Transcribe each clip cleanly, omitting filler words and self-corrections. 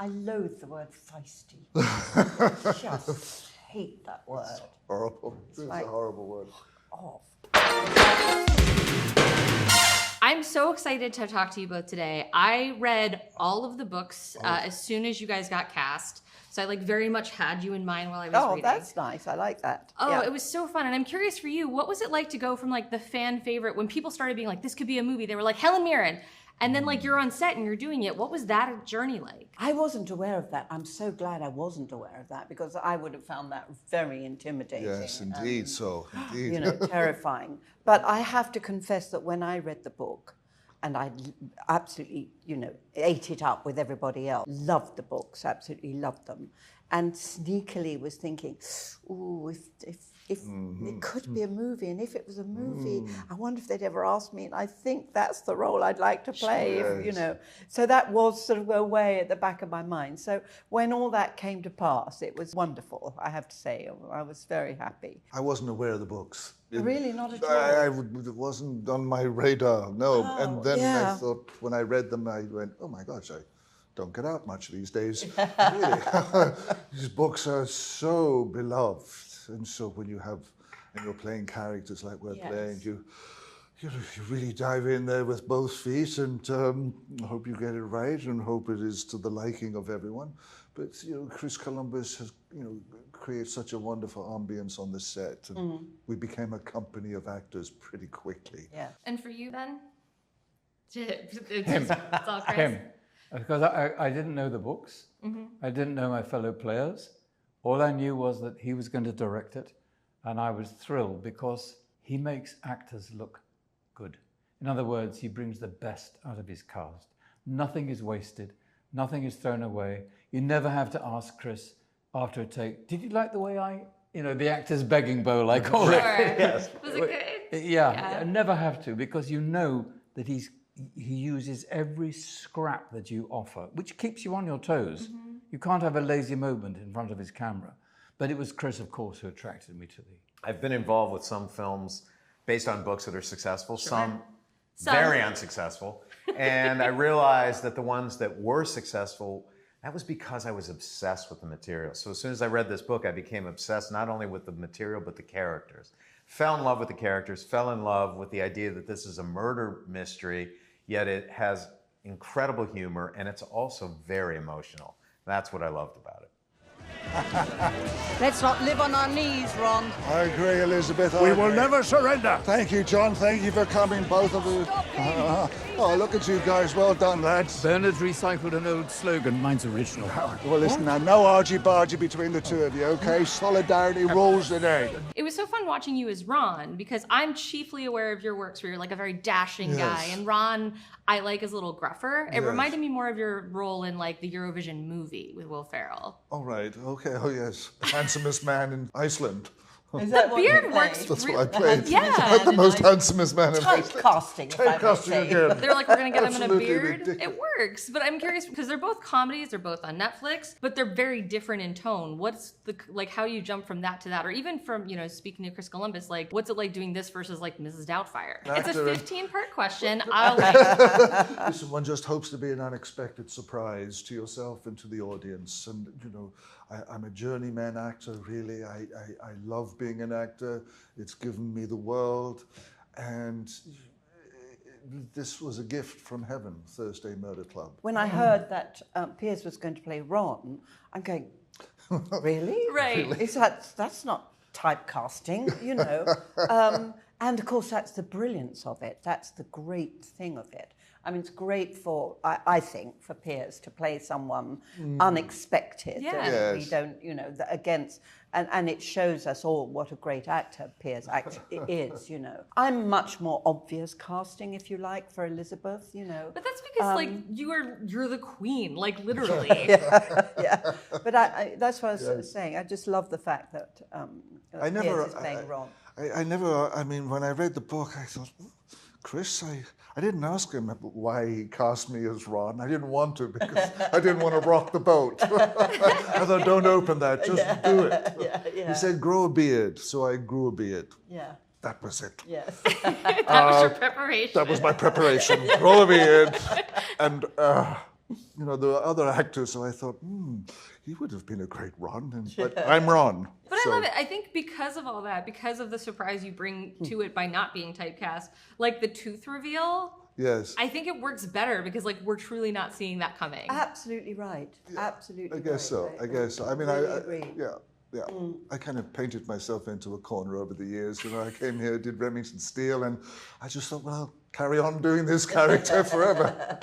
I loathe the word feisty. Just hate that word. It's horrible. It's like, a horrible word. Off. I'm so excited to talk to you both today. I read all of the books as soon as you guys got cast. So I like very much had you in mind while I was reading. Oh, that's nice. I like that. Oh, yeah. It was so fun. And I'm curious for you, what was it like to go from like the fan favorite, when people started being like, this could be a movie, they were like, Helen Mirren. And then like you're on set and you're doing it. What was that journey like? I wasn't aware of that. I'm so glad I wasn't aware of that, because I would have found that very intimidating. Yes, indeed. Indeed. You know, terrifying. But I have to confess that when I read the book, and I absolutely, you know, ate it up with everybody else, loved the books, absolutely loved them, and sneakily was thinking, ooh, if it could be a movie, and if it was a movie, I wonder if they'd ever ask me, and I think that's the role I'd like to play, if, you know. So that was sort of away at the back of my mind. So when all that came to pass, it was wonderful, I have to say. I was very happy. I wasn't aware of the books. Really, not at all? It wasn't on my radar, no. Oh, and then yeah. I thought, when I read them, I went, oh my gosh, I don't get out much these days. Really. These books are so beloved. And so when you're playing characters like we're playing, you really dive in there with both feet, and hope you get it right, and hope it is to the liking of everyone. But you know, Chris Columbus has created such a wonderful ambience on the set, and we became a company of actors pretty quickly. Yeah. And for you, Ben? Him. It's all Chris. Him. Because I didn't know the books. I didn't know my fellow players. All I knew was that he was going to direct it, and I was thrilled because he makes actors look good. In other words, he brings the best out of his cast. Nothing is wasted. Nothing is thrown away. You never have to ask Chris after a take, did you like the way the actor's begging bowl, I call it. Yes. Was it good? Yeah, I never have to, because you know that he uses every scrap that you offer, which keeps you on your toes. You can't have a lazy moment in front of his camera. But it was Chris, of course, who attracted me to the... I've been involved with some films based on books that are successful, some very unsuccessful. And I realized that the ones that were successful, that was because I was obsessed with the material. So as soon as I read this book, I became obsessed not only with the material, but the characters. Fell in love with the characters, fell in love with the idea that this is a murder mystery, yet it has incredible humor, and it's also very emotional. That's what I loved about it. Let's not live on our knees, Ron. I agree, Elizabeth. We will never surrender. Thank you, John. Thank you for coming, both of you. Oh, look at you guys. Well done, lads. Bernard's recycled an old slogan. Mine's original. Well, listen now, no argy-bargy between the two of you, okay? Solidarity rules the day. It was so fun watching you as Ron, because I'm chiefly aware of your works where you're like a very dashing guy, and Ron I like as a little gruffer. It reminded me more of your role in like the Eurovision movie with Will Ferrell. All right, okay, oh yes. The handsomest man in Iceland. Is that The beard works. That's what I played. Yeah. The most handsomest man in Iceland. Typecasting, if I may Typecasting say. again. They're like, we're gonna get him in a Absolutely beard. ridiculous. It works, but I'm curious because they're both comedies. They're both on Netflix, but they're very different in tone. What's the like? How do you jump from that to that, or even from speaking to Chris Columbus, like what's it like doing this versus like Mrs. Doubtfire? It's a 15-part question. Listen, one just hopes to be an unexpected surprise to yourself and to the audience. And I'm a journeyman actor, really. I love being an actor. It's given me the world. And this was a gift from heaven, Thursday Murder Club. When I heard that Pierce was going to play Ron, I'm going, really? Right. Is that's not typecasting, and of course that's the brilliance of it. That's the great thing of it. I mean, it's great for, I think, for Pierce to play someone unexpected. Yeah. We don't, against, and it shows us all what a great actor Pierce actually is, I'm much more obvious casting, if you like, for Elizabeth, But that's because like you're the queen, like literally. yeah. But that's what I was saying. I just love the fact that Pierce is playing Ron. I mean, when I read the book, I thought, Chris, I didn't ask him why he cast me as Ron. I didn't want to because I didn't want to rock the boat. I thought, don't open that, just do it. Yeah. He said, grow a beard, so I grew a beard. Yeah. That was it. Yes. That was your preparation. That was my preparation. Grow a beard, and you know, there were other actors, so I thought, he would have been a great Ron, but I'm Ron. But I love it. I think because of all that, because of the surprise you bring to it by not being typecast, like the tooth reveal, Yes. I think it works better because like we're truly not seeing that coming. Absolutely right. Absolutely I guess so. I guess so. I mean, really agree. yeah. I kind of painted myself into a corner over the years. You know, I came here, did Remington Steele, and I just thought, well, I'll carry on doing this character forever.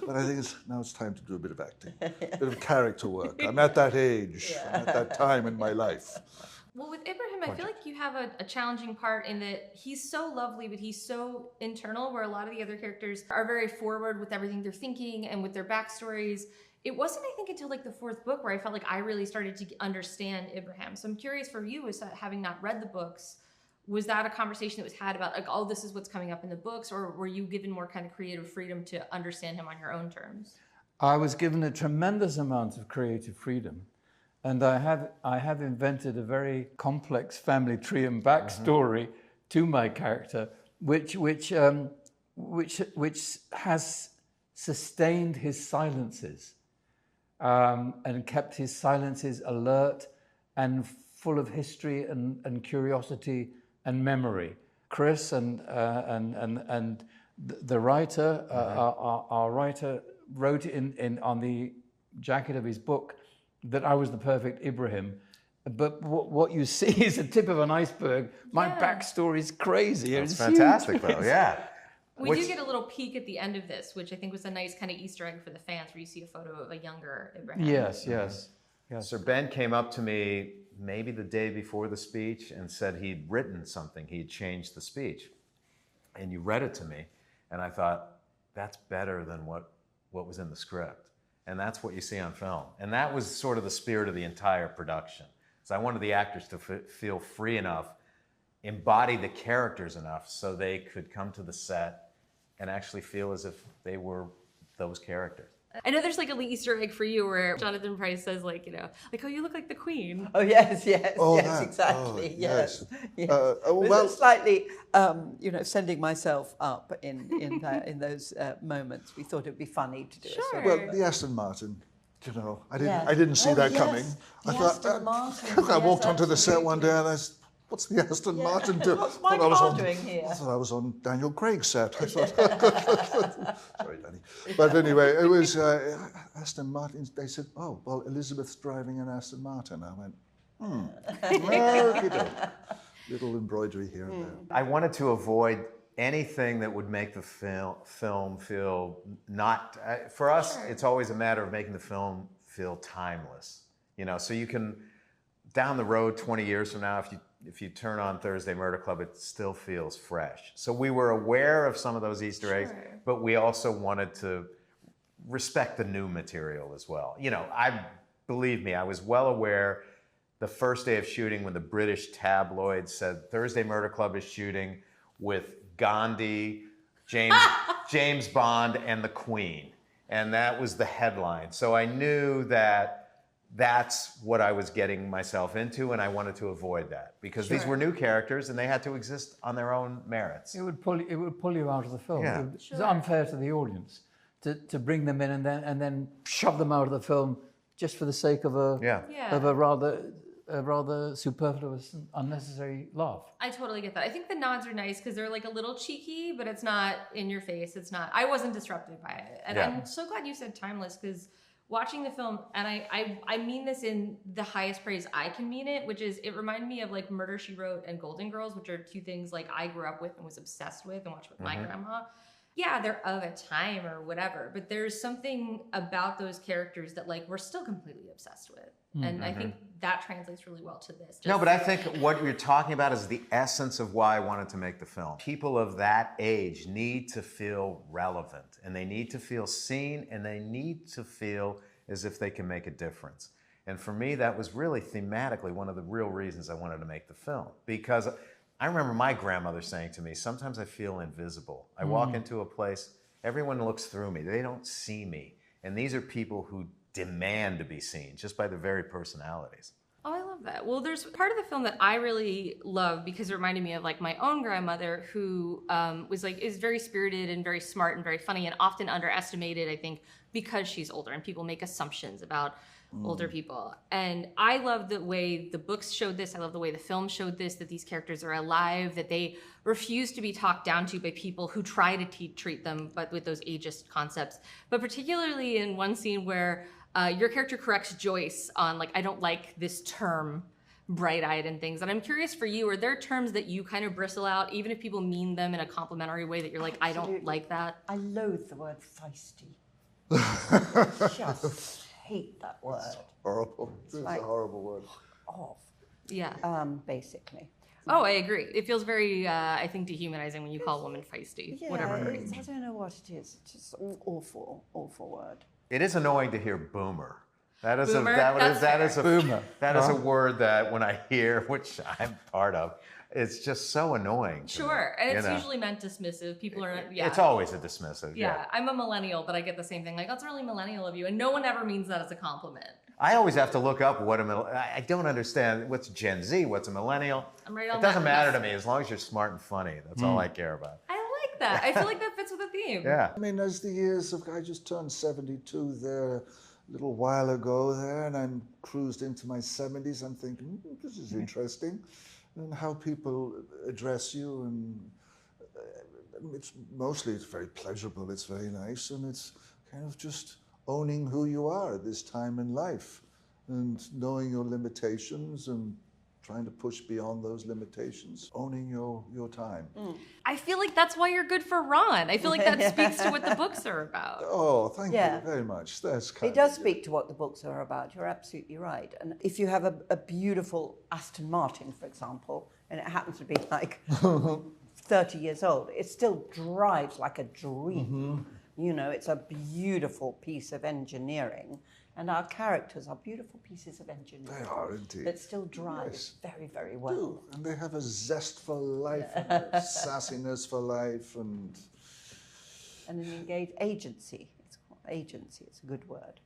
But I think now it's time to do a bit of acting, a bit of character work. I'm at that age, I'm at that time in my life. Well, with Ibrahim, I feel like you have a challenging part in that he's so lovely, but he's so internal, where a lot of the other characters are very forward with everything they're thinking and with their backstories. It wasn't, I think, until like the fourth book where I felt like I really started to understand Ibrahim. So I'm curious for you, as having not read the books, was that a conversation that was had about like, oh, this is what's coming up in the books, or were you given more kind of creative freedom to understand him on your own terms? I was given a tremendous amount of creative freedom. And I have invented a very complex family tree and backstory to my character, which has sustained his silences and kept his silences alert and full of history and curiosity and memory. Chris and the writer, our writer, wrote on the jacket of his book that I was the perfect Ibrahim. But what you see is the tip of an iceberg. My backstory is crazy. It's fantastic, though, yeah. We do get a little peek at the end of this, which I think was a nice kind of Easter egg for the fans, where you see a photo of a younger Ibrahim. Yes. So Ben came up to me maybe the day before the speech and said he'd written something. He'd changed the speech. And you read it to me, and I thought, that's better than what was in the script. And that's what you see on film. And that was sort of the spirit of the entire production. So I wanted the actors to feel free enough, embody the characters enough so they could come to the set and actually feel as if they were those characters. I know there's like a Easter egg for you where Jonathan Pryce says like, you know, like, oh, you look like the Queen. Oh, yes, Oh, yes, that. exactly, Oh, yes. yes. Well, slightly, you know, sending myself up in those moments. We thought it'd be funny to do it. Sure. Well, the Aston Martin, you know, I Yeah. didn't see that coming. The I thought, Aston Martin, I walked yes, onto the set one day absolutely. and I said, what's the Aston Martin doing? What's my Thought I was car on- doing here? I thought I was on Daniel Craig's set. I thought, sorry, Danny. But anyway, it was Aston Martin. They said, oh, well, Elizabeth's driving an Aston Martin. I went, okey-doke. Little embroidery here and there. I wanted to avoid anything that would make the film feel not, for us, it's always a matter of making the film feel timeless. You know, so you can, down the road 20 years from now, if you turn on Thursday Murder Club, it still feels fresh. So we were aware of some of those Easter eggs, but we also wanted to respect the new material as well. You know, believe me, I was well aware the first day of shooting when the British tabloid said Thursday Murder Club is shooting with Gandhi, James Bond, and the Queen. And that was the headline. So I knew that that's what I was getting myself into, and I wanted to avoid that because these were new characters and they had to exist on their own merits. It would pull you out of the film. Yeah. It's unfair to the audience to bring them in and then shove them out of the film just for the sake of a rather superfluous and unnecessary laugh. I totally get that. I think the nods are nice because they're like a little cheeky, but it's not in your face. It's not. I wasn't disrupted by it, and I'm so glad you said timeless because watching the film, and I mean this in the highest praise I can mean it, which is it reminded me of like Murder, She Wrote and Golden Girls, which are two things like I grew up with and was obsessed with and watched with my grandma. Yeah, they're of a time or whatever, but there's something about those characters that like we're still completely obsessed with. And I think that translates really well to this. No, but I think what you're talking about is the essence of why I wanted to make the film. People of that age need to feel relevant, and they need to feel seen, and they need to feel as if they can make a difference. And for me, that was really thematically one of the real reasons I wanted to make the film. Because I remember my grandmother saying to me, sometimes I feel invisible. I walk into a place, everyone looks through me. They don't see me. And these are people who demand to be seen just by their very personalities. Oh, I love that. Well, there's part of the film that I really love because it reminded me of like my own grandmother who was like, is very spirited and very smart and very funny and often underestimated, I think, because she's older, and people make assumptions about older people. And I love the way the books showed this. I love the way the film showed this, that these characters are alive, that they refuse to be talked down to by people who try to treat them, but with those ageist concepts. But particularly in one scene where your character corrects Joyce on, like, I don't like this term, bright-eyed and things. And I'm curious for you, are there terms that you kind of bristle out, even if people mean them in a complimentary way, that you're like, I don't like that? I loathe the word feisty. Just hate that word. Horrible. It's like, a horrible word. Off. Yeah. Basically. Oh, I agree. It feels very, I think, dehumanizing when you call a woman feisty. Yeah, whatever. I don't know what it is. It's just an awful, awful word. It is annoying to hear boomer. That is Boomer? that is a Boomer. That is a word that when I hear, which I'm part of, it's just so annoying. to me, Sure. And it's you know? usually meant dismissive. People are, yeah. It's always a dismissive. Yeah, I'm a millennial, but I get the same thing. Like, that's really millennial of you. And no one ever means that as a compliment. I always have to look up what I don't understand what's Gen Z, what's a millennial. I'm right on It doesn't that matter to list. me as long as you're smart and funny. That's all I care about. I like that. I feel like that fits with the theme. Yeah. I mean, as the years of, I just turned 72 there a little while ago there, and I'm cruised into my 70s. I'm thinking, this is interesting, and how people address you, and it's very pleasurable. It's very nice, and it's kind of just owning who you are at this time in life, and knowing your limitations and trying to push beyond those limitations, owning your time. I feel like that's why you're good for Ron. I feel like that speaks to what the books are about. Oh, thank you very much. That's kind It does of you. speak to what the books are about. You're absolutely right. And if you have a beautiful Aston Martin, for example, and it happens to be like 30 years old, it still drives like a dream. You know, it's a beautiful piece of engineering. And our characters are beautiful pieces of engineering. They are indeed. That still drive very, very well. Do. And they have a zest for life, and a sassiness for life, and And an engaged agency. It's called agency. It's a good word.